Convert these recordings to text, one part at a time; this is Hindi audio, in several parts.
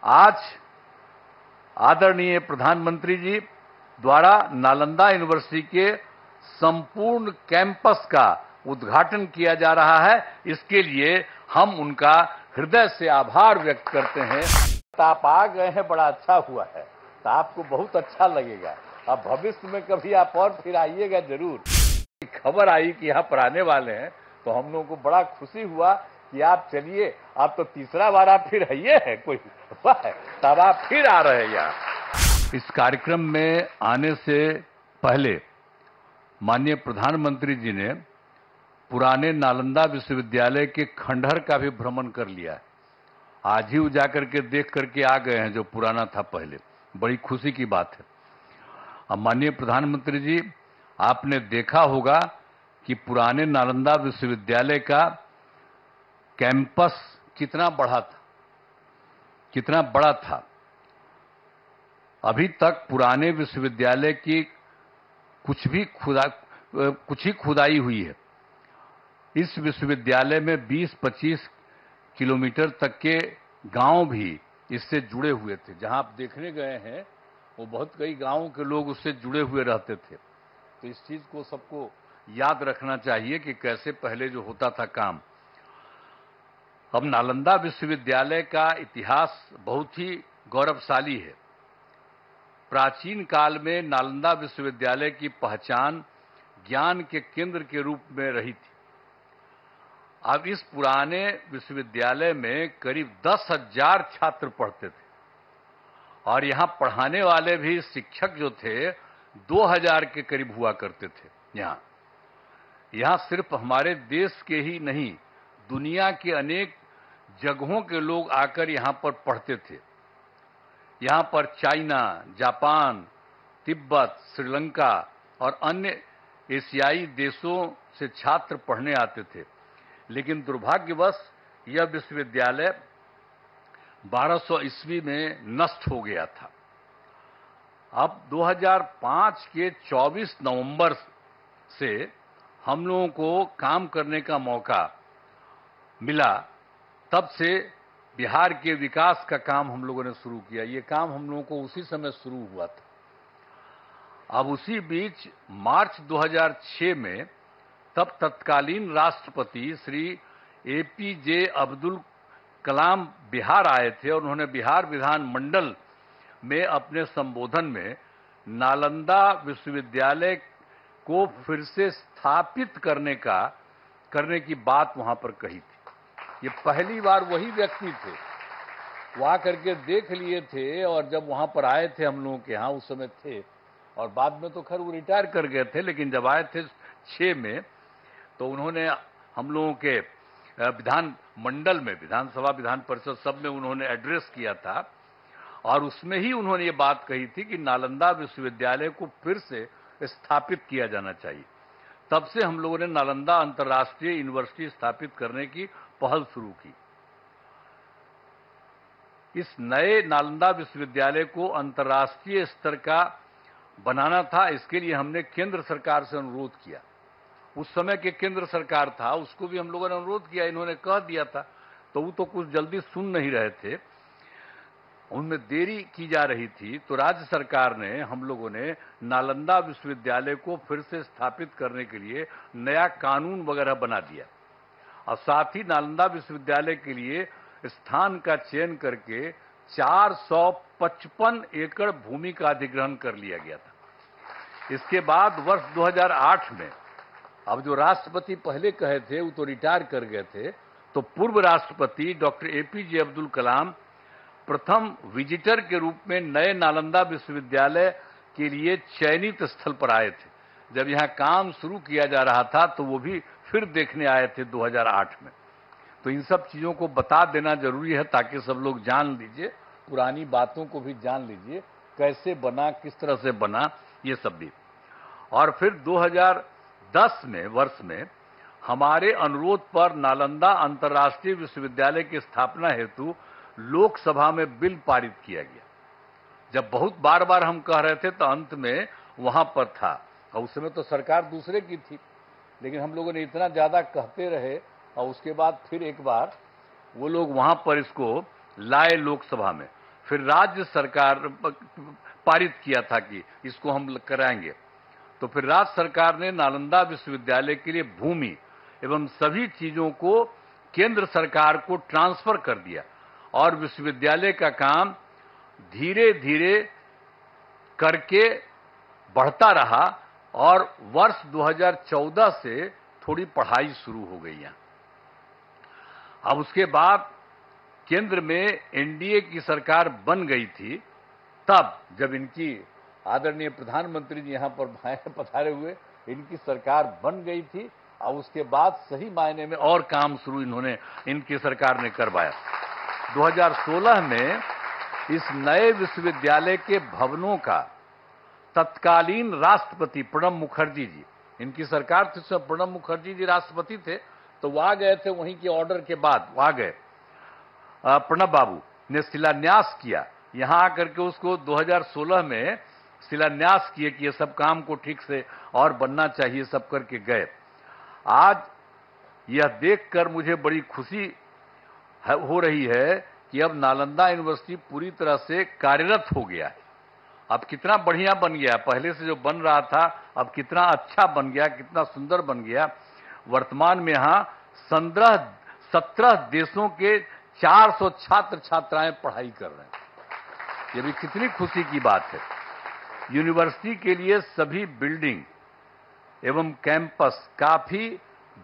आज आदरणीय प्रधानमंत्री जी द्वारा नालंदा यूनिवर्सिटी के संपूर्ण कैंपस का उद्घाटन किया जा रहा है। इसके लिए हम उनका हृदय से आभार व्यक्त करते हैं। आप आ गए हैं, बड़ा अच्छा हुआ है, तो आपको बहुत अच्छा लगेगा। अब भविष्य में कभी आप और फिर आइएगा जरूर। खबर आई कि यहाँ पर आने वाले हैं, तो हम लोगों को बड़ा खुशी हुआ कि आप चलिए, आप तो तीसरा बार आप फिर आइए हैं, कोई है तब आप फिर आ रहे हैं यहाँ। इस कार्यक्रम में आने से पहले माननीय प्रधानमंत्री जी ने पुराने नालंदा विश्वविद्यालय के खंडहर का भी भ्रमण कर लिया है। आज ही जाकर के देख करके आ गए हैं, जो पुराना था पहले। बड़ी खुशी की बात है। अब माननीय प्रधानमंत्री जी, आपने देखा होगा कि पुराने नालंदा विश्वविद्यालय का कैंपस कितना बड़ा था। अभी तक पुराने विश्वविद्यालय की कुछ ही खुदाई हुई है। इस विश्वविद्यालय में 20-25 किलोमीटर तक के गांव भी इससे जुड़े हुए थे। जहां आप देखने गए हैं, वो बहुत कई गांवों के लोग उससे जुड़े हुए रहते थे। तो इस चीज को सबको याद रखना चाहिए कि कैसे पहले जो होता था काम। अब नालंदा विश्वविद्यालय का इतिहास बहुत ही गौरवशाली है। प्राचीन काल में नालंदा विश्वविद्यालय की पहचान ज्ञान के केंद्र के रूप में रही थी। अब इस पुराने विश्वविद्यालय में करीब 10,000 छात्र पढ़ते थे और यहां पढ़ाने वाले भी शिक्षक जो थे 2,000 के करीब हुआ करते थे। यहां सिर्फ हमारे देश के ही नहीं, दुनिया के अनेक जगहों के लोग आकर यहां पर पढ़ते थे। यहां पर चाइना, जापान, तिब्बत, श्रीलंका और अन्य एशियाई देशों से छात्र पढ़ने आते थे। लेकिन दुर्भाग्यवश यह विश्वविद्यालय 1200 ईस्वी में नष्ट हो गया था। अब 2005 के 24 नवंबर से हम लोगों को काम करने का मौका मिला। तब से बिहार के विकास का काम हम लोगों ने शुरू किया। ये काम हम लोगों को उसी समय शुरू हुआ था। अब उसी बीच मार्च 2006 में तब तत्कालीन राष्ट्रपति श्री एपीजे अब्दुल कलाम बिहार आए थे और उन्होंने बिहार विधानमंडल में अपने संबोधन में नालंदा विश्वविद्यालय को फिर से स्थापित करने की बात वहां पर कही थी। ये पहली बार वही व्यक्ति थे, वो आकर के देख लिए थे और जब वहां पर आए थे हम लोगों के यहाँ उस समय थे, और बाद में तो खैर वो रिटायर कर गए थे, लेकिन जब आए थे 6 में तो उन्होंने हम लोगों के विधान मंडल में, विधानसभा विधान परिषद सब में उन्होंने एड्रेस किया था और उसमें ही उन्होंने ये बात कही थी कि नालंदा विश्वविद्यालय को फिर से स्थापित किया जाना चाहिए। तब से हम लोगों ने नालंदा अंतर्राष्ट्रीय यूनिवर्सिटी स्थापित करने की पहल शुरू की। इस नए नालंदा विश्वविद्यालय को अंतर्राष्ट्रीय स्तर का बनाना था। इसके लिए हमने केंद्र सरकार से अनुरोध किया। उस समय के केंद्र सरकार था, उसको भी हम लोगों ने अनुरोध किया, इन्होंने कह दिया था, तो वो तो कुछ जल्दी सुन नहीं रहे थे, उनमें देरी की जा रही थी। तो राज्य सरकार ने, हम लोगों ने नालंदा विश्वविद्यालय को फिर से स्थापित करने के लिए नया कानून वगैरह बना दिया और साथ ही नालंदा विश्वविद्यालय के लिए स्थान का चयन करके 455 एकड़ भूमि का अधिग्रहण कर लिया गया था। इसके बाद वर्ष 2008 में, अब जो राष्ट्रपति पहले कहे थे वो तो रिटायर कर गए थे, तो पूर्व राष्ट्रपति डॉक्टर एपीजे अब्दुल कलाम प्रथम विजिटर के रूप में नए नालंदा विश्वविद्यालय के लिए चयनित स्थल पर आए थे। जब यहां काम शुरू किया जा रहा था तो वो भी फिर देखने आए थे 2008 में। तो इन सब चीजों को बता देना जरूरी है ताकि सब लोग जान लीजिए, पुरानी बातों को भी जान लीजिए, कैसे बना, किस तरह से बना, ये सब भी। और फिर 2010 वर्ष में हमारे अनुरोध पर नालंदा अंतर्राष्ट्रीय विश्वविद्यालय की स्थापना हेतु लोकसभा में बिल पारित किया गया। जब बहुत बार बार हम कह रहे थे तो अंत में वहां पर था, और उस समय तो सरकार दूसरे की थी, लेकिन हम लोगों ने इतना ज्यादा कहते रहे और उसके बाद फिर एक बार वो लोग वहां पर इसको लाए लोकसभा में। फिर राज्य सरकार पारित किया था कि इसको हम कराएंगे। तो फिर राज्य सरकार ने नालंदा विश्वविद्यालय के लिए भूमि एवं सभी चीजों को केंद्र सरकार को ट्रांसफर कर दिया और विश्वविद्यालय का काम धीरे धीरे करके बढ़ता रहा और वर्ष 2014 से थोड़ी पढ़ाई शुरू हो गई यहां। अब उसके बाद केंद्र में एनडीए की सरकार बन गई थी, तब जब इनकी आदरणीय प्रधानमंत्री जी यहां पर पधारे हुए, इनकी सरकार बन गई थी और उसके बाद सही मायने में और काम शुरू इनकी सरकार ने करवाया। 2016 में इस नए विश्वविद्यालय के भवनों का तत्कालीन राष्ट्रपति प्रणब मुखर्जी जी, इनकी सरकार थी उसमें प्रणब मुखर्जी जी राष्ट्रपति थे, तो वहां गए थे, वहीं के ऑर्डर के बाद वहां गए, प्रणब बाबू ने शिलान्यास किया, यहां आकर के उसको 2016 में शिलान्यास किए कि ये सब काम को ठीक से और बनना चाहिए, सब करके गए। आज यह देखकर मुझे बड़ी खुशी हो रही है कि अब नालंदा यूनिवर्सिटी पूरी तरह से कार्यरत हो गया है। अब कितना बढ़िया बन गया, पहले से जो बन रहा था अब कितना अच्छा बन गया, कितना सुंदर बन गया। वर्तमान में यहां 17 देशों के 400 छात्र छात्राएं पढ़ाई कर रहे हैं। ये भी कितनी खुशी की बात है। यूनिवर्सिटी के लिए सभी बिल्डिंग एवं कैंपस काफी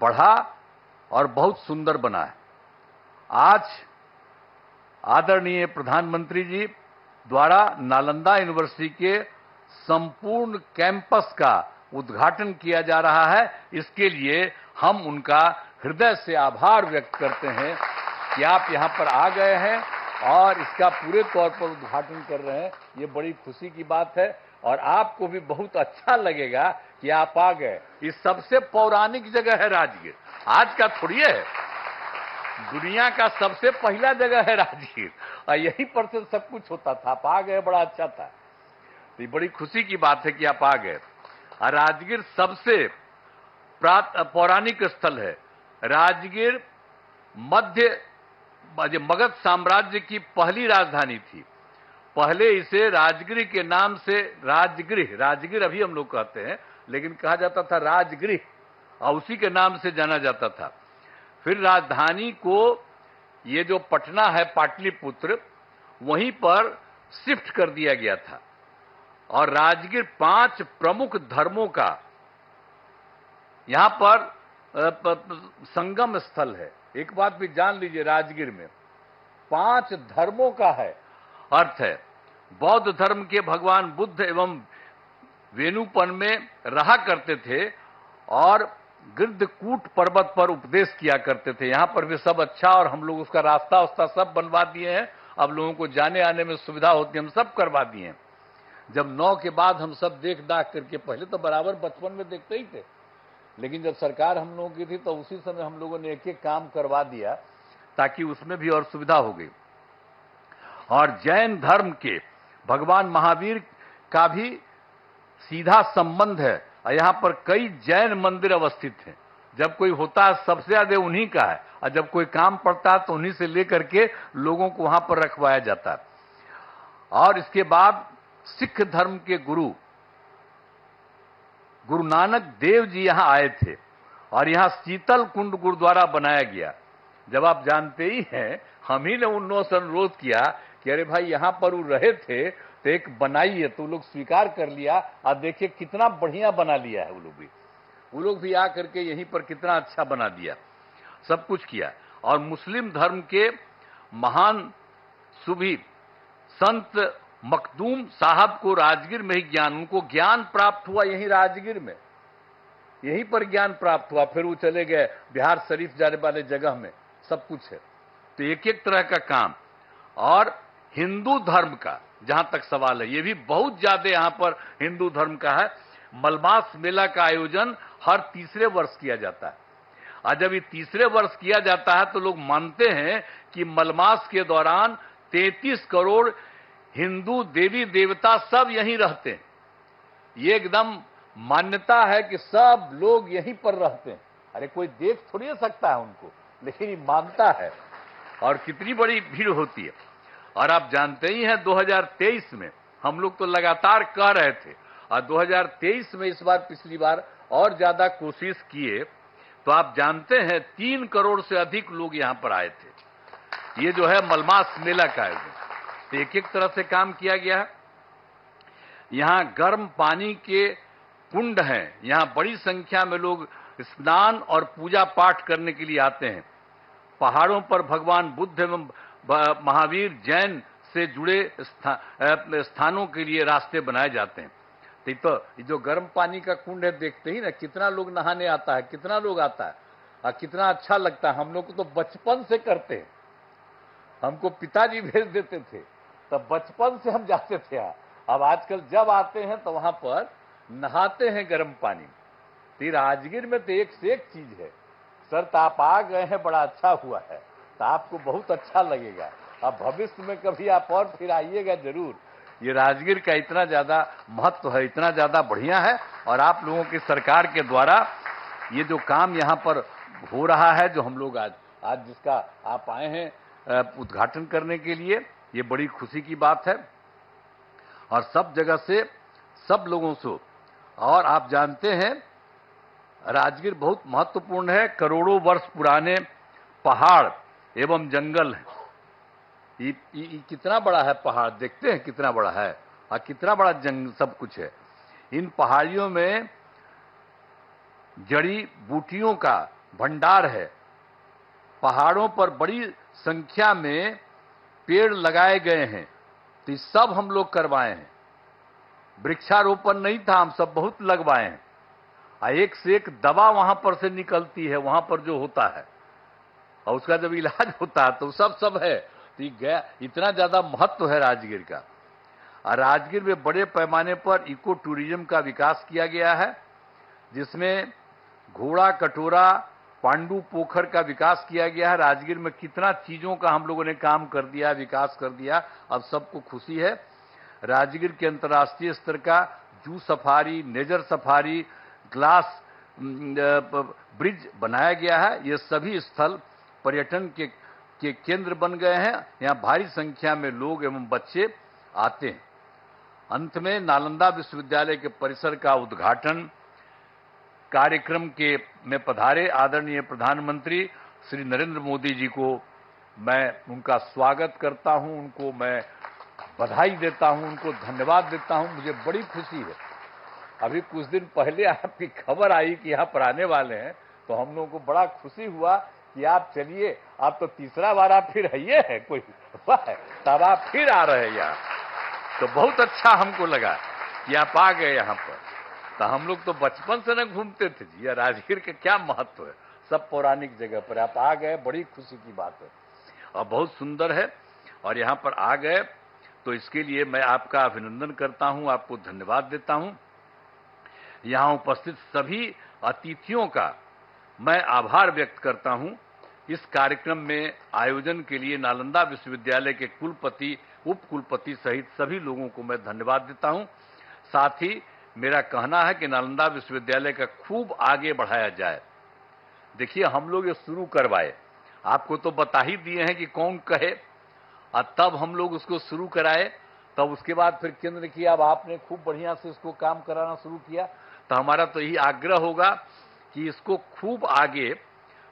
बढ़ा और बहुत सुंदर बना है। आज आदरणीय प्रधानमंत्री जी द्वारा नालंदा यूनिवर्सिटी के संपूर्ण कैंपस का उद्घाटन किया जा रहा है। इसके लिए हम उनका हृदय से आभार व्यक्त करते हैं कि आप यहां पर आ गए हैं और इसका पूरे तौर पर उद्घाटन कर रहे हैं। ये बड़ी खुशी की बात है और आपको भी बहुत अच्छा लगेगा कि आप आ गए। इस सबसे पौराणिक जगह है राजगीर, आज का थोड़ी है, दुनिया का सबसे पहला जगह है राजगीर और यहीं पर से सब कुछ होता था। आप आ गए, बड़ा अच्छा था। तो बड़ी खुशी की बात है कि आप आ गए। और राजगीर सबसे पौराणिक स्थल है। राजगीर मगध साम्राज्य की पहली राजधानी थी। पहले इसे राजगृह के नाम से राजगीर अभी हम लोग कहते हैं, लेकिन कहा जाता था राजगृह और उसी के नाम से जाना जाता था। फिर राजधानी को ये जो पटना है पाटलिपुत्र, वहीं पर शिफ्ट कर दिया गया था और राजगीर 5 प्रमुख धर्मों का यहां पर संगम स्थल है। एक बात भी जान लीजिए, राजगीर में 5 धर्मों का है अर्थ है। बौद्ध धर्म के भगवान बुद्ध एवं वेणुपन में रहा करते थे और गिरधकूट पर्वत पर उपदेश किया करते थे। यहां पर भी सब अच्छा, और हम लोग उसका रास्ता उस्ता सब बनवा दिए हैं। अब लोगों को जाने आने में सुविधा होती है, हम सब करवा दिए हैं। जब 9 के बाद हम सब देख दाख करके, पहले तो बराबर बचपन में देखते ही थे, लेकिन जब सरकार हम लोगों की थी तो उसी समय हम लोगों ने एक एक काम करवा दिया ताकि उसमें भी और सुविधा हो गई। और जैन धर्म के भगवान महावीर का भी सीधा संबंध है और यहां पर कई जैन मंदिर अवस्थित हैं। जब कोई होता है सबसे ज्यादा उन्हीं का है, और जब कोई काम पड़ता है तो उन्हीं से लेकर के लोगों को वहां पर रखवाया जाता है। और इसके बाद सिख धर्म के गुरु नानक देव जी यहां आए थे और यहां शीतल कुंड गुरुद्वारा बनाया गया। जब आप जानते ही हैं, हम ही ने उन से अनुरोध किया कि अरे भाई यहां पर वो रहे थे तो एक बनाइए, तो लोग स्वीकार कर लिया। आप देखिए कितना बढ़िया बना लिया है वो लोग भी आकर के यहीं पर कितना अच्छा बना दिया, सब कुछ किया। और मुस्लिम धर्म के महान सुभी संत मखदूम साहब को राजगीर में ही उनको ज्ञान प्राप्त हुआ, यहीं राजगीर में, यहीं पर ज्ञान प्राप्त हुआ। फिर वो चले गए बिहार शरीफ जाने वाले जगह में, सब कुछ है। तो एक एक तरह का काम। और हिंदू धर्म का जहां तक सवाल है, ये भी बहुत ज्यादा यहां पर हिंदू धर्म का है। मलमास मेला का आयोजन हर तीसरे वर्ष किया जाता है। और जब ये तीसरे वर्ष किया जाता है तो लोग मानते हैं कि मलमास के दौरान 33 करोड़ हिंदू देवी देवता सब यहीं रहते हैं। ये एकदम मान्यता है कि सब लोग यहीं पर रहते हैं। अरे कोई देख थोड़ी ना सकता है उनको, लेकिन ये मानता है। और कितनी बड़ी भीड़ होती है। और आप जानते ही हैं 2023 में हम लोग तो लगातार कह रहे थे, और 2023 में इस बार पिछली बार और ज्यादा कोशिश किए, तो आप जानते हैं 3 करोड़ से अधिक लोग यहां पर आए थे। ये जो है मलमास मेला का आयोजन, तो एक एक तरह से काम किया गया है। यहां गर्म पानी के कुंड हैं, यहां बड़ी संख्या में लोग स्नान और पूजा पाठ करने के लिए आते हैं। पहाड़ों पर भगवान बुद्ध एवं महावीर जैन से जुड़े स्थानों के लिए रास्ते बनाए जाते हैं। तो ये जो गर्म पानी का कुंड है, देखते ही ना कितना लोग नहाने आता है, कितना लोग आता है और कितना अच्छा लगता है। हम लोग को तो बचपन से करते हैं, हमको पिताजी भेज देते थे, तब बचपन से हम जाते थे। अब आजकल जब आते हैं तो वहां पर नहाते हैं गर्म पानी। तो राजगीर में तो एक से एक चीज है। सर, तो आप आ गए हैं, बड़ा अच्छा हुआ है, तो आपको बहुत अच्छा लगेगा। अब भविष्य में कभी आप और फिर आइएगा जरूर। ये राजगीर का इतना ज्यादा महत्व है, इतना ज्यादा बढ़िया है, और आप लोगों की सरकार के द्वारा ये जो काम यहाँ पर हो रहा है, जो हम लोग आज जिसका आप आए हैं उद्घाटन करने के लिए, ये बड़ी खुशी की बात है। और सब जगह से, सब लोगों से, और आप जानते हैं राजगीर बहुत महत्वपूर्ण है। करोड़ों वर्ष पुराने पहाड़ एवं जंगल है। ये कितना बड़ा है पहाड़, देखते हैं कितना बड़ा है, और कितना बड़ा जंगल, सब कुछ है। इन पहाड़ियों में जड़ी बूटियों का भंडार है। पहाड़ों पर बड़ी संख्या में पेड़ लगाए गए हैं, तो सब हम लोग करवाए हैं। वृक्षारोपण नहीं था, हम सब बहुत लगवाए हैं। एक से एक दवा वहां पर से निकलती है, वहां पर जो होता है, और उसका जब इलाज होता है तो सब है। तो गया, इतना ज्यादा महत्व है राजगीर का। और राजगीर में बड़े पैमाने पर इको टूरिज्म का विकास किया गया है, जिसमें घोड़ा कटोरा पांडु पोखर का विकास किया गया है। राजगीर में कितना चीजों का हम लोगों ने काम कर दिया, विकास कर दिया, अब सबको खुशी है। राजगीर के अंतर्राष्ट्रीय स्तर का zoo safari, nature safari, glass bridge बनाया गया है। ये सभी स्थल पर्यटन के केंद्र बन गए हैं। यहाँ भारी संख्या में लोग एवं बच्चे आते हैं। अंत में नालंदा विश्वविद्यालय के परिसर का उद्घाटन कार्यक्रम में पधारे आदरणीय प्रधानमंत्री श्री नरेंद्र मोदी जी को मैं उनका स्वागत करता हूं, उनको मैं बधाई देता हूं, उनको धन्यवाद देता हूं। मुझे बड़ी खुशी है। अभी कुछ दिन पहले आपकी खबर आई कि यहाँ पर आने वाले हैं, तो हम लोगों को बड़ा खुशी हुआ कि आप चलिए, आप तो तीसरा बार आप फिर आइए है, कोई तब आप फिर आ रहे हैं यहाँ, तो बहुत अच्छा हमको लगा कि आप आ गए यहाँ पर। तो हम लोग तो बचपन से न घूमते थे जी, यह राजगीर का क्या महत्व है, सब पौराणिक जगह पर आप आ गए, बड़ी खुशी की बात है और बहुत सुंदर है। और यहाँ पर आ गए तो इसके लिए मैं आपका अभिनंदन करता हूँ, आपको धन्यवाद देता हूँ। यहाँ उपस्थित सभी अतिथियों का मैं आभार व्यक्त करता हूं। इस कार्यक्रम में आयोजन के लिए नालंदा विश्वविद्यालय के कुलपति, उप कुलपति सहित सभी लोगों को मैं धन्यवाद देता हूं। साथ ही मेरा कहना है कि नालंदा विश्वविद्यालय का खूब आगे बढ़ाया जाए। देखिए, हम लोग ये शुरू करवाए, आपको तो बता ही दिए हैं कि कौन कहे, और तब हम लोग उसको शुरू कराए, तब उसके बाद फिर केंद्र किया, अब आपने खूब बढ़िया से इसको काम कराना शुरू किया। तो हमारा तो यही आग्रह होगा कि इसको खूब आगे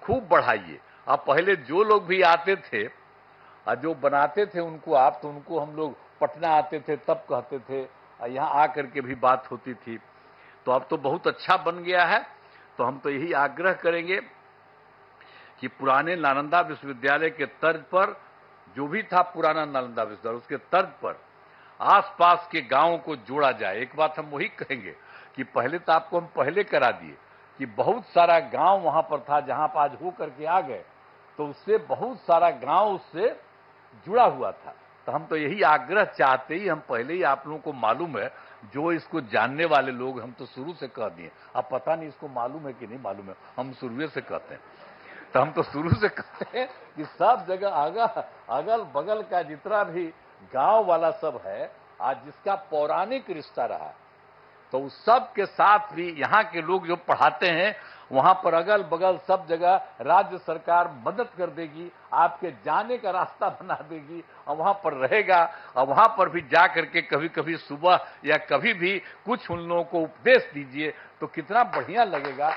खूब बढ़ाइए। अब पहले जो लोग भी आते थे और जो बनाते थे उनको आप, तो उनको हम लोग पटना आते थे तब कहते थे, यहाँ आकर के भी बात होती थी। तो अब तो बहुत अच्छा बन गया है। तो हम तो यही आग्रह करेंगे कि पुराने नालंदा विश्वविद्यालय के तर्ज पर, जो भी था पुराना नालंदा विश्वविद्यालय, उसके तर्ज पर आसपास के गांवों को जोड़ा जाए। एक बात हम वही कहेंगे कि पहले तो आपको हम पहले करा दिए कि बहुत सारा गांव वहां पर था, जहां पर आज हो करके आ गए, तो उससे बहुत सारा गांव उससे जुड़ा हुआ था। तो हम तो यही आग्रह चाहते ही, हम पहले ही, आप लोगों को मालूम है, जो इसको जानने वाले लोग, हम तो शुरू से कह दिए। अब पता नहीं इसको मालूम है कि नहीं मालूम है, हम शुरू से कहते हैं। तो हम तो शुरू से कहते हैं कि सब जगह अगल बगल का जितना भी गांव वाला सब है, आज जिसका पौराणिक रिश्ता रहा, तो उस सब के साथ भी यहाँ के लोग जो पढ़ाते हैं, वहां पर अगल बगल सब जगह राज्य सरकार मदद कर देगी, आपके जाने का रास्ता बना देगी और वहां पर रहेगा। और वहां पर भी जा करके कभी कभी सुबह या कभी भी कुछ उन लोगों को उपदेश दीजिए तो कितना बढ़िया लगेगा।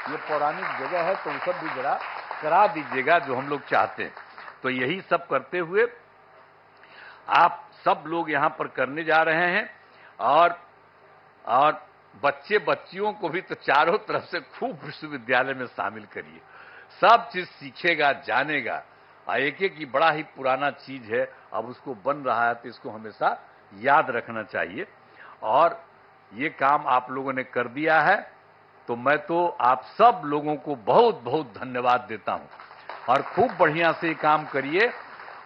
ये पौराणिक जगह है तो वो सब भी जरा करा दीजिएगा जो हम लोग चाहते हैं। तो यही सब करते हुए आप सब लोग यहां पर करने जा रहे हैं और बच्चे बच्चियों को भी तो चारों तरफ से खूब विश्वविद्यालय में शामिल करिए, सब चीज सीखेगा, जानेगा। एक एक की बड़ा ही पुराना चीज है, अब उसको बन रहा है तो इसको हमेशा याद रखना चाहिए। और ये काम आप लोगों ने कर दिया है तो मैं तो आप सब लोगों को बहुत बहुत धन्यवाद देता हूं और खूब बढ़िया से ये काम करिए।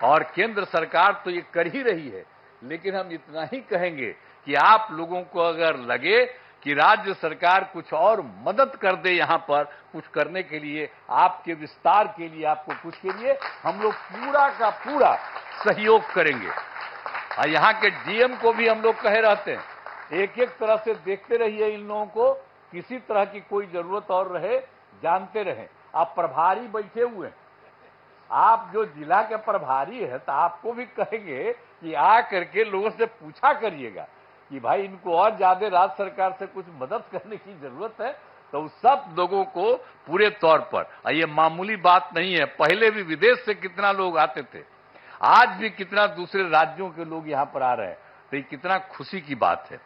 और केंद्र सरकार तो ये कर ही रही है, लेकिन हम इतना ही कहेंगे कि आप लोगों को अगर लगे कि राज्य सरकार कुछ और मदद कर दे, यहां पर कुछ करने के लिए, आपके विस्तार के लिए, आपको कुछ के लिए, हम लोग पूरा का पूरा सहयोग करेंगे। और यहाँ के डीएम को भी हम लोग कहे रहते हैं, एक एक तरह से देखते रहिए इन लोगों को, किसी तरह की कोई जरूरत और रहे जानते रहें। आप प्रभारी बैठे हुए हैं, आप जो जिला के प्रभारी है तो आपको भी कहेंगे कि आ करके लोगों से पूछा करिएगा कि भाई इनको और ज्यादा राज्य सरकार से कुछ मदद करने की जरूरत है। तो उस सब लोगों को पूरे तौर पर, ये मामूली बात नहीं है, पहले भी विदेश से कितना लोग आते थे, आज भी कितना दूसरे राज्यों के लोग यहां पर आ रहे हैं, तो ये कितना खुशी की बात है।